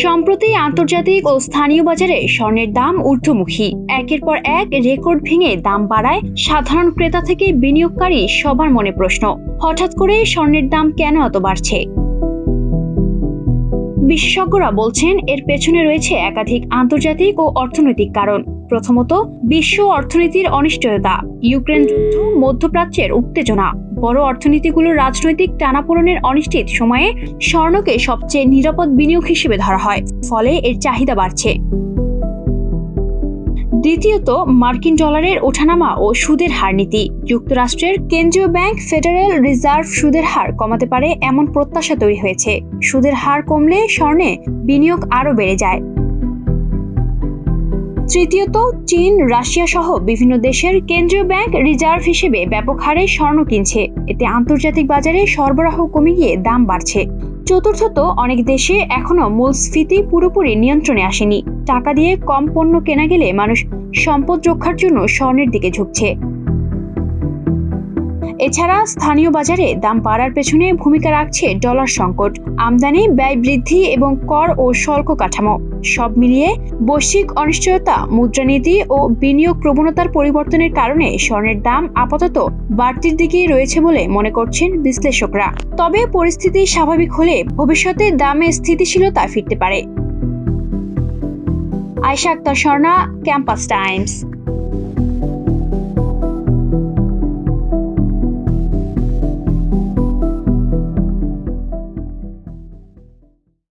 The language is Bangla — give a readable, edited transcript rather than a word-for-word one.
সম্প্রতি আন্তর্জাতিক ও স্থানীয় বাজারে স্বর্ণের দাম ঊর্ধ্বমুখী। একের পর এক রেকর্ড ভেঙে দাম বাড়ায় সাধারণ ক্রেতা থেকে বিনিয়োগকারী সবার মনে প্রশ্ন, হঠাৎ করে স্বর্ণের দাম কেন এত বাড়ছে? বিশেষজ্ঞরা বলছেন এর পেছনে রয়েছে একাধিক আন্তর্জাতিক ও অর্থনৈতিক কারণ। প্রথমত, বিশ্ব অর্থনীতির অনিশ্চয়তা, ইউক্রেন যুদ্ধ, মধ্যপ্রাচ্যের উত্তেজনা, বড় অর্থনীতিগুলোর রাজনৈতিক টানাপোড়েনের অনিশ্চিত সময়ে স্বর্ণকে সবচেয়ে নিরাপদ বিনিয়োগ হিসেবে ধরা হয়, ফলে এর চাহিদা বাড়ছে। দ্বিতীয়ত, মার্কিন ডলারের ওঠানামা ও সুদের হার নীতি। যুক্তরাষ্ট্রের কেন্দ্রীয় ব্যাংক ফেডারেল রিজার্ভ সুদের হার কমাতে পারে এমন প্রত্যাশা তৈরি হয়েছে। সুদের হার কমলে স্বর্ণে বিনিয়োগ আরও বেড়ে যায়। তৃতীয়ত, চীন, রাশিয়া সহ বিভিন্ন দেশের কেন্দ্রীয় ব্যাংক রিজার্ভ হিসেবে ব্যাপক হারে স্বর্ণ কিনছে। এতে আন্তর্জাতিক বাজারে সরবরাহ কমে গিয়ে দাম বাড়ছে। চতুর্থত, অনেক দেশে এখনো মূল্যস্ফীতি পুরোপুরি নিয়ন্ত্রণে আসেনি। টাকা দিয়ে কম পণ্য কেনা গেলে মানুষ সম্পদ রক্ষার জন্য স্বর্ণের দিকে ঝুঁকছে। এছাড়া স্থানীয় বাজারে দাম বাড়ার পেছনে ভূমিকা রাখছে ডলার সংকট, আমদানি ব্যয় বৃদ্ধি এবং কর ও শুল্ক কাঠামো। সব মিলিয়ে বৈশ্বিক অনিশ্চয়তা, মুদ্রানীতি ও বিনিয়োগ প্রবণতার পরিবর্তনের কারণে স্বর্ণের দাম আপাতত বাড়তির দিকেই রয়েছে বলে মনে করছেন বিশ্লেষকরা। তবে পরিস্থিতি স্বাভাবিক হলে ভবিষ্যতে দামে স্থিতিশীলতা ফিরতে পারে। Ayesha Akter Swarna, Campus Times.